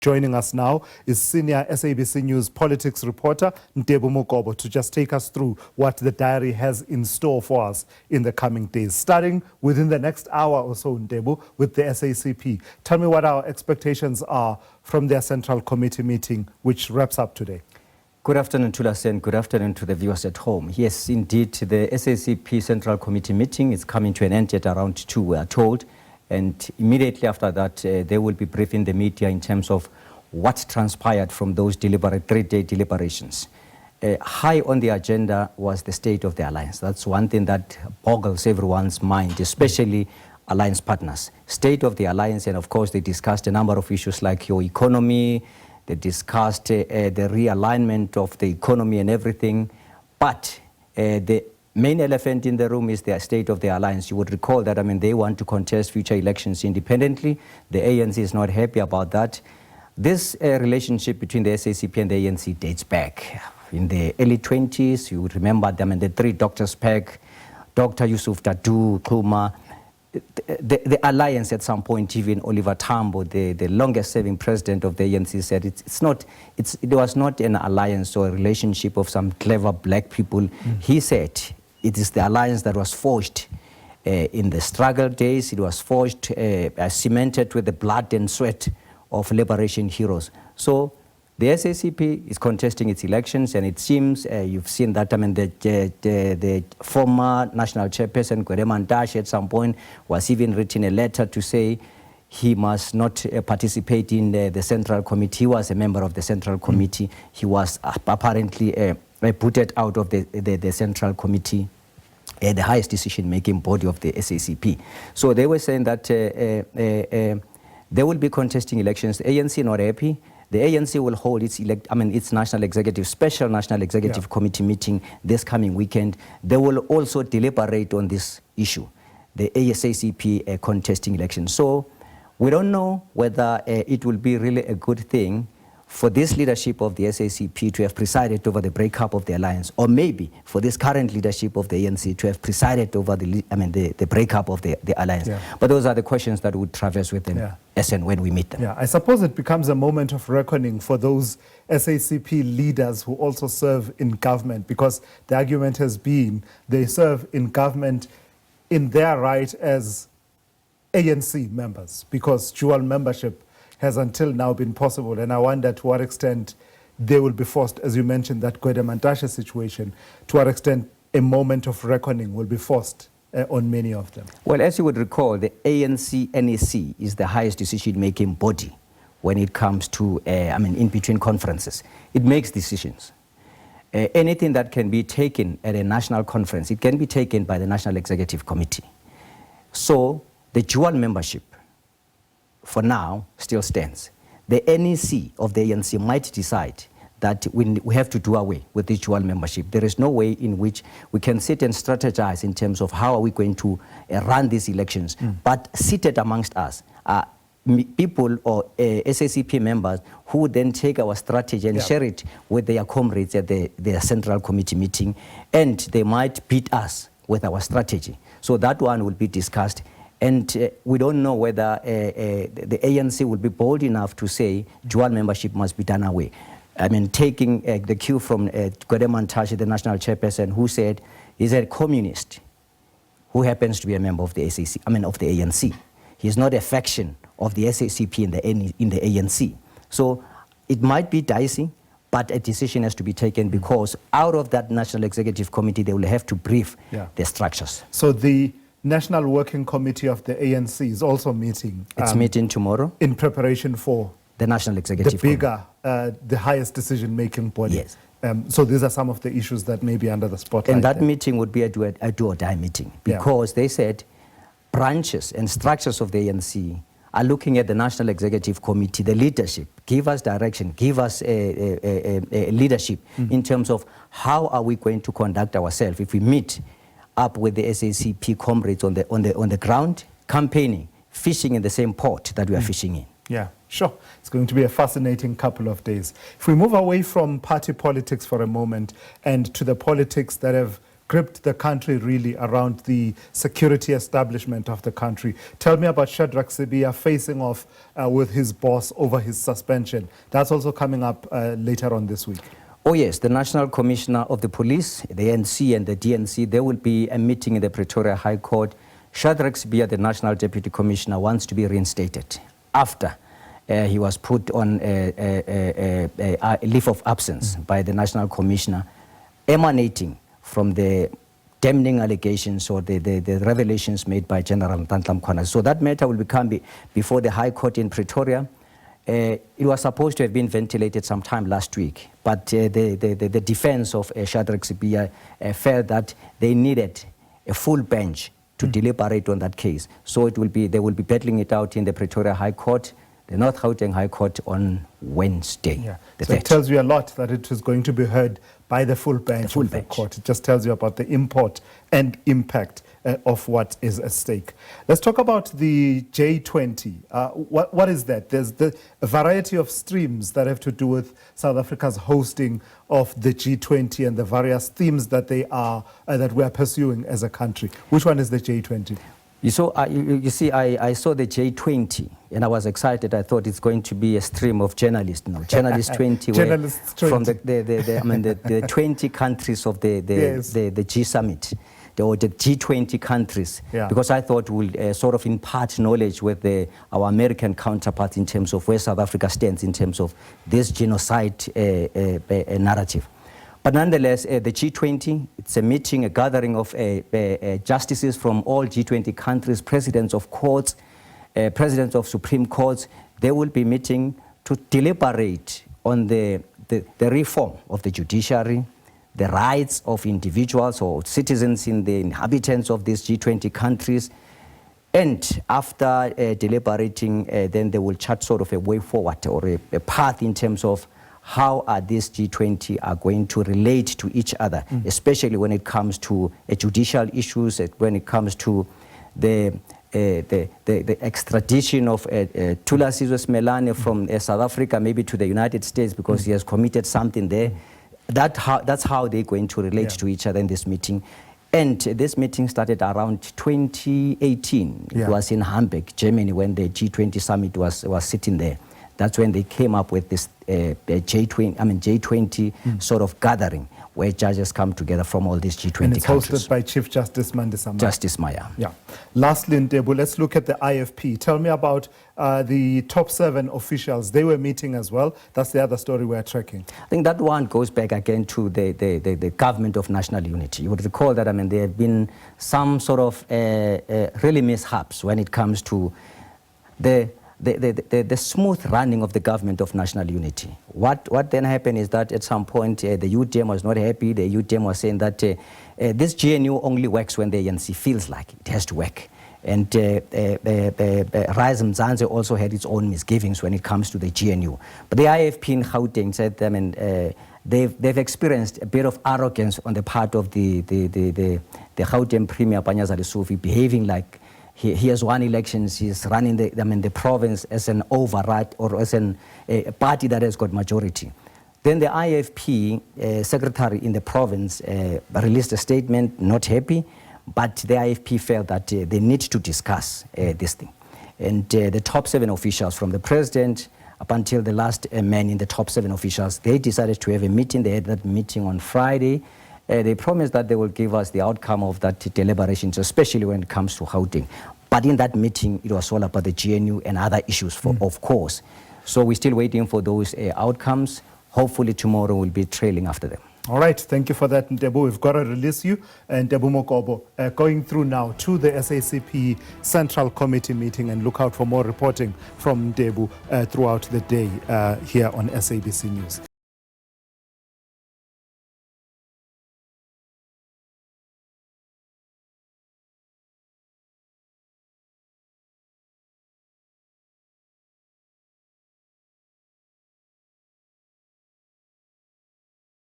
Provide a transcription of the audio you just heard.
Joining us now is senior SABC News politics reporter Ntebo Mokobo to just take us through what the diary has in store for us in the coming days. Starting within the next hour or so, Ntebo, with the SACP. Tell me what our expectations are from their Central Committee meeting, which wraps up today. Good afternoon, Tulasen. Good afternoon to the viewers at home. Yes, indeed, the SACP Central Committee meeting is coming to an end at around 2, we are told. And immediately after that, they will be briefing the media in terms of what transpired from those three-day deliberations. High on the agenda was the state of the alliance. That's one thing that boggles everyone's mind, especially alliance partners. State of the alliance, and of course they discussed a number of issues like your economy, they discussed the realignment of the economy and everything. But the main elephant in the room is the state of the alliance. You would recall that, they want to contest future elections independently. The ANC is not happy about that. This relationship between the SACP and the ANC dates back. In the early 20s, you would remember them and the three doctors pack, Dr. Yusuf Dadoo, Kluma. The alliance at some point, even Oliver Tambo, the longest serving president of the ANC, said it was not an alliance or a relationship of some clever black people. He said it is the alliance that was forged in the struggle days. It was forged, cemented with the blood and sweat of liberation heroes. So the SACP is contesting its elections, and it seems you've seen that the former national chairperson Gwede Mantashe at some point was even written a letter to say he must not participate in the Central Committee. He was a member of the Central Committee. He was apparently booted out of the Central Committee, the highest decision-making body of the SACP. So they were saying that they will be contesting elections. The ANC not happy. The ANC will hold its special national executive committee meeting this coming weekend. They will also deliberate on this issue, the SACP contesting elections. So we don't know whether it will be really a good thing for this leadership of the SACP to have presided over the breakup of the alliance, or maybe for this current leadership of the ANC to have presided over the breakup of the alliance. But those are the questions that would traverse with them as and when we meet them. I suppose it becomes a moment of reckoning for those SACP leaders who also serve in government, because the argument has been they serve in government in their right as ANC members, because dual membership has until now been possible. And I wonder to what extent they will be forced, as you mentioned, that Gwede Mantashe situation, to what extent a moment of reckoning will be forced on many of them. Well, as you would recall, the ANC NEC is the highest decision-making body when it comes to, in between conferences. It makes decisions. Anything that can be taken at a national conference, it can be taken by the National Executive Committee. So the dual membership, for now, still stands. The NEC of the ANC might decide that we have to do away with this dual membership. There is no way in which we can sit and strategize in terms of how are we going to run these elections. But seated amongst us are people or SACP members who would then take our strategy and share it with their comrades at their Central Committee meeting, and they might beat us with our strategy. So that one will be discussed. And we don't know whether the ANC will be bold enough to say dual membership must be done away. Taking the cue from Gwede Mantashe, the national chairperson, who said he's a communist who happens to be a member of the of the ANC. He's not a faction of the SACP in the ANC. So it might be dicey, but a decision has to be taken, because out of that National Executive Committee, they will have to brief the structures. So the National Working Committee of the ANC is also meeting. It's meeting tomorrow. In preparation for the National Executive Committee. The bigger, the highest decision-making body. Yes. So these are some of the issues that may be under the spotlight. And that meeting would be a do-or-die meeting, because they said branches and structures of the ANC are looking at the National Executive Committee, the leadership, give us direction, give us a leadership in terms of how are we going to conduct ourselves if we meet up with the SACP comrades on the ground, campaigning, fishing in the same port that we are fishing in. Yeah, sure. It's going to be a fascinating couple of days. If we move away from party politics for a moment and to the politics that have gripped the country really around the security establishment of the country. Tell me about Shadrack Sibiya facing off with his boss over his suspension. That's also coming up later on this week. Oh yes, the National Commissioner of the Police, the NC and the DNC, there will be a meeting in the Pretoria High Court. Shadrack Sibiya, the National Deputy Commissioner, wants to be reinstated after he was put on a leave of absence by the National Commissioner, emanating from the damning allegations or the revelations made by General Ntantla Mkhwana. So that matter will become before the High Court in Pretoria. It was supposed to have been ventilated sometime last week, but the defense of Shadrack Sibiya felt that they needed a full bench to deliberate on that case. So they will be battling it out in the Pretoria High Court, the North Gauteng High Court on Wednesday. Yeah. So it tells you a lot that it is going to be heard by the full bench of the court. It just tells you about the import and impact of what is at stake. Let's talk about the J20. What is that? There's a variety of streams that have to do with South Africa's hosting of the G20 and the various themes that we are pursuing as a country. Which one is the J20? You see, I saw the J20 and I was excited. I thought it's going to be a stream of journalists. No, Journalists 20, Journalists 20. From the 20 countries of the G Summit, or the G20 countries, because I thought we'll sort of impart knowledge with our American counterparts in terms of where South Africa stands in terms of this genocide narrative. But nonetheless, the G20, it's a meeting, a gathering of justices from all G20 countries, presidents of courts, presidents of Supreme Courts. They will be meeting to deliberate on the reform of the judiciary, the rights of individuals or citizens in the inhabitants of these G20 countries. And after deliberating, then they will chart sort of a way forward or a path in terms of how these G20 are going to relate to each other, especially when it comes to judicial issues, when it comes to the extradition of Tula Sizwe Smelane from South Africa, maybe to the United States because he has committed something there. That's how they're going to relate to each other in this meeting. And this meeting started around 2018. It was in Hamburg, Germany, when the G20 summit was sitting there. That's when they came up with this J20 sort of gathering where judges come together from all these G20 and it's countries. hosted by Chief Justice Mandisa. Justice Maya. Yeah. Lastly, Ntebo, let's look at the IFP. Tell me about the top 7 officials. They were meeting as well. That's the other story we're tracking. I think that one goes back again to the government of national unity. You would recall that there have been some sort of really mishaps when it comes to the smooth running of the government of national unity. What then happened is that at some point the UDM was not happy. The UDM was saying that this GNU only works when the ANC feels like it has to work. And Rise Mzansi also had its own misgivings when it comes to the GNU. But the IFP in Gauteng said they've experienced a bit of arrogance on the part of the Gauteng Premier Panyaza Lesufi, behaving like he has won elections, he's running the province as an override or as a party that has got majority. Then the IFP secretary in the province released a statement, not happy, but the IFP felt that they need to discuss this thing. And the top 7 officials, from the president up until the last man in the top 7 officials, they decided to have a meeting. They had that meeting on Friday. They promised that they will give us the outcome of that deliberations, especially when it comes to Gauteng. But in that meeting, it was all about the GNU and other issues, of course. So we're still waiting for those outcomes. Hopefully tomorrow we'll be trailing after them. All right, thank you for that, Ntebo. We've got to release you. And Ntebo Mokobo, going through now to the SACP Central Committee meeting, and look out for more reporting from Ntebo throughout the day here on SABC News.